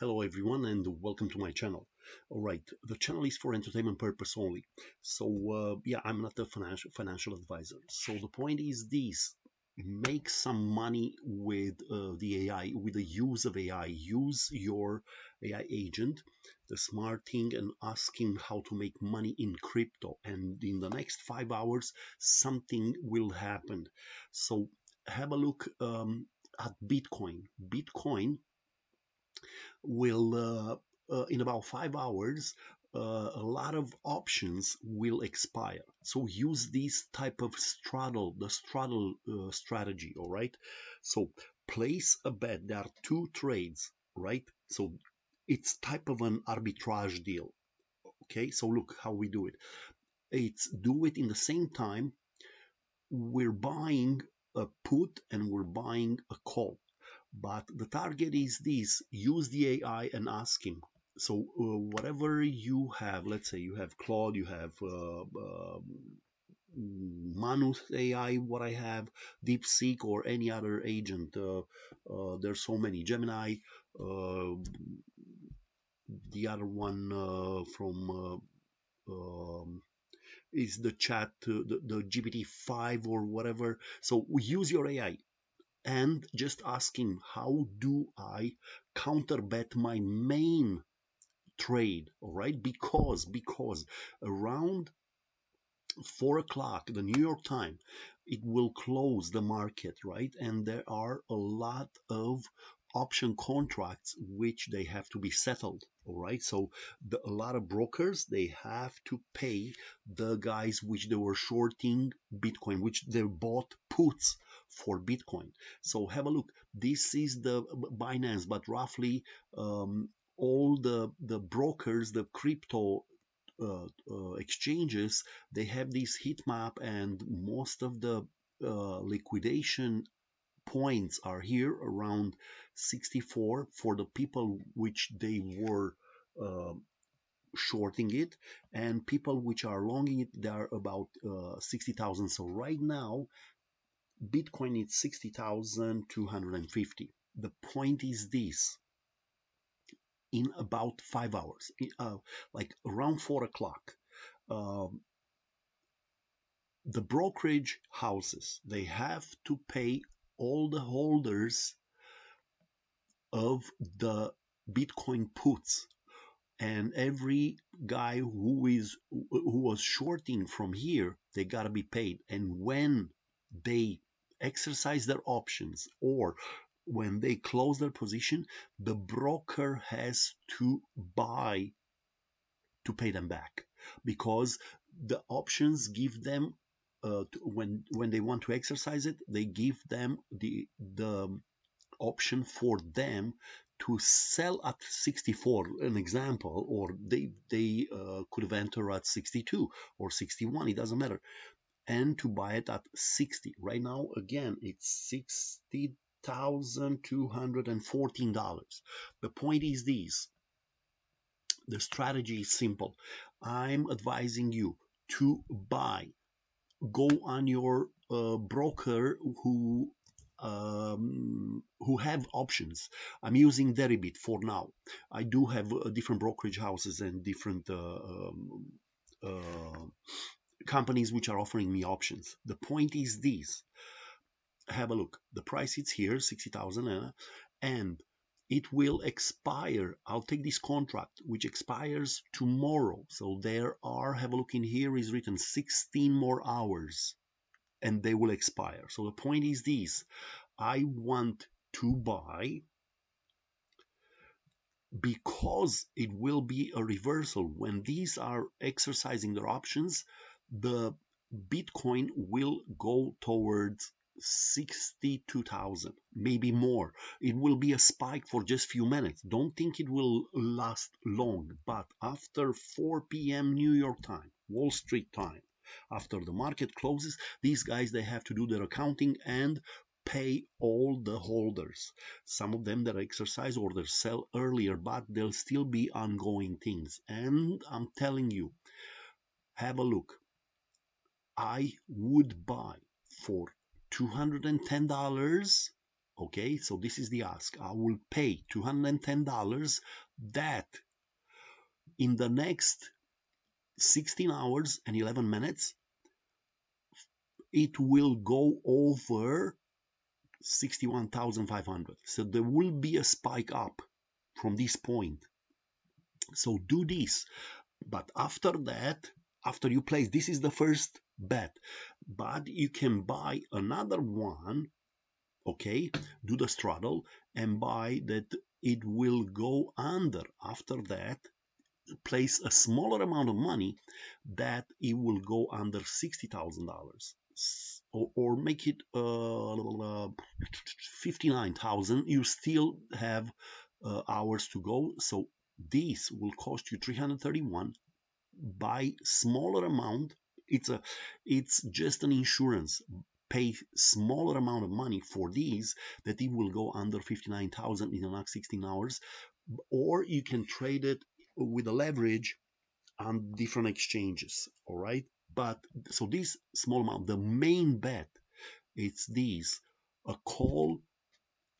Hello everyone and welcome to my channel. Alright, the channel is for entertainment purpose only. So yeah, I'm not a financial advisor. So the point is this: make some money with the AI, with the use of AI. Use your AI agent, the smart thing, and ask him how to make money in crypto. And in the next 5 hours, something will happen. So have a look at Bitcoin. Bitcoin will in about 5 hours a lot of options will expire. So use this type of straddle strategy. All right, so place a bet. There are two trades, right? So it's type of an arbitrage deal. Okay, so look how we do it. It's do it in the same time we're buying a put and we're buying a call. But the target is this: use the AI and ask him. So whatever you have, let's say you have Claude, you have Manus AI, what I have, DeepSeek, or any other agent. There's so many. Gemini, uh, the other one from is the chat, the GPT-5 or whatever. So use your AI and just ask him, how do I counter bet my main trade? All right, because around 4 o'clock the New York time, it will close the market, right? And there are a lot of option contracts which they have to be settled. All right, so a lot of brokers, they have to pay the guys which they were shorting Bitcoin, which they bought puts for Bitcoin. So have a look. This is the Binance, but roughly all the brokers, the crypto exchanges, they have this heat map, and most of the liquidation points are here around 64 for the people which they were uh, shorting it, and people which are longing it, they are about 60,000. So right now Bitcoin is 60,250. The point is this: in about 5 hours, like around 4 o'clock, um, the brokerage houses, they have to pay all the holders of the Bitcoin puts, and every guy who was shorting from here, they got to be paid. And when they exercise their options, or when they close their position, the broker has to buy to pay them back, because the options give them when they want to exercise it, they give them the option for them to sell at 64, an example, or they could have entered at 62 or 61, it doesn't matter, and to buy it at 60. Right now, again, it's $60,214. The point is this: the strategy is simple. I'm advising you to buy. Go on your broker who have options. I'm using Deribit for now. I do have different brokerage houses and different uh, companies which are offering me options. The point is this: have a look. The price is here, 60,000, and it will expire. I'll take this contract, which expires tomorrow. So there are, have a look, in here is written 16 more hours and they will expire. So the point is this: I want to buy because it will be a reversal. When these are exercising their options, the Bitcoin will go towards 62,000, maybe more. It will be a spike for just few minutes. Don't think it will last long, but after 4 p.m. New York time, Wall Street time, after the market closes, these guys, they have to do their accounting and pay all the holders. Some of them that exercise or they sell earlier, but there'll still be ongoing things. And I'm telling you, have a look. I would buy for $210, Okay, so this is the ask. I will pay $210 that in the next 16 hours and 11 minutes, it will go over 61,500. So there will be a spike up from this point. So do this. But after that, after you place, this is the first bet. But you can buy another one, okay? Do the straddle and buy that it will go under. After that, place a smaller amount of money that it will go under $60,000, or make it 59,000. You still have hours to go, so this will cost you 331. Buy smaller amount. It's just an insurance. Pay smaller amount of money for these that it will go under 59,000 in the next 16 hours, or you can trade it with a leverage on different exchanges. All right, but so this small amount, the main bet, it's these: a call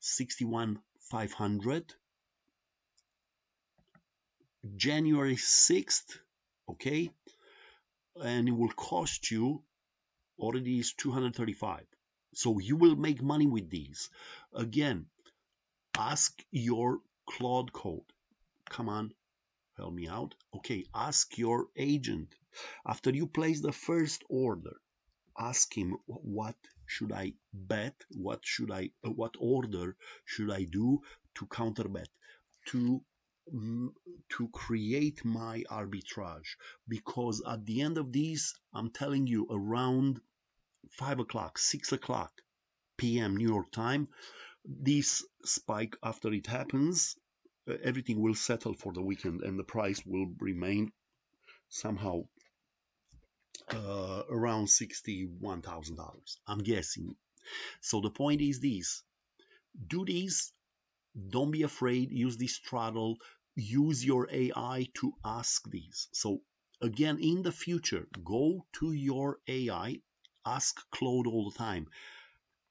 61,500, January 6th, okay, and it will cost you, already is 235. So you will make money with these. Again, ask your Claude code. Come on, help me out. Okay, ask your agent. After you place the first order, ask him, what should I bet? What order should I do to counter bet? To to create my arbitrage, because at the end of these, I'm telling you, around 5 o'clock, 6 o'clock p.m. New York time, this spike, after it happens, everything will settle for the weekend and the price will remain somehow around $61,000. I'm guessing. So the point is this: do this. Don't be afraid. Use this straddle. Use your AI to ask these. So again, in the future, go to your AI. Ask Claude all the time,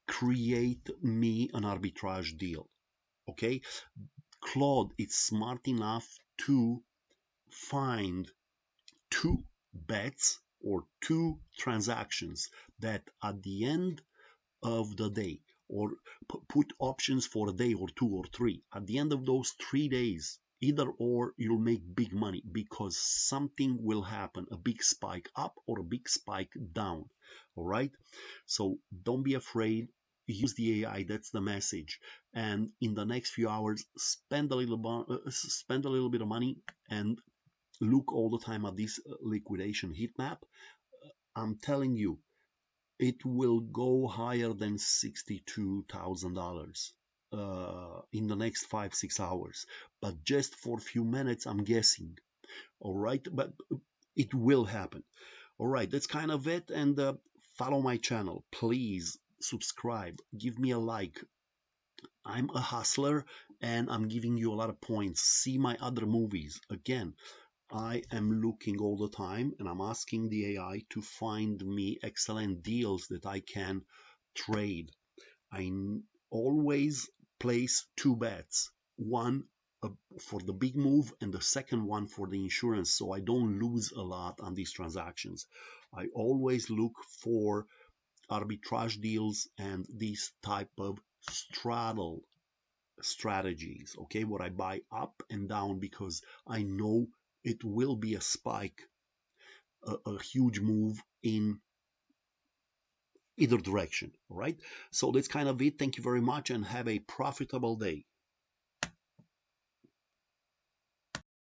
create me an arbitrage deal. Okay, Claude is smart enough to find two bets or two transactions that at the end of the day, or put options for a day or two or three. At the end of those 3 days, either or, you'll make big money because something will happen, a big spike up or a big spike down. All right, so don't be afraid. Use the AI. That's the message. And in the next few hours, spend a little bit of money and look all the time at this liquidation heat map. I'm telling you, it will go higher than $62,000 in the next 5-6 hours. But just for a few minutes, I'm guessing. All right, but it will happen. All right, that's kind of it. And follow my channel, please. Subscribe, give me a like. I'm a hustler and I'm giving you a lot of points. See my other movies. Again, I am looking all the time and I'm asking the AI to find me excellent deals that I can trade. I always place two bets, one for the big move and the second one for the insurance, so I don't lose a lot on these transactions. I always look for arbitrage deals and these type of straddle strategies, okay, where I buy up and down because I know it will be a spike, a huge move in either direction. All right, so that's kind of it. Thank you very much and have a profitable day.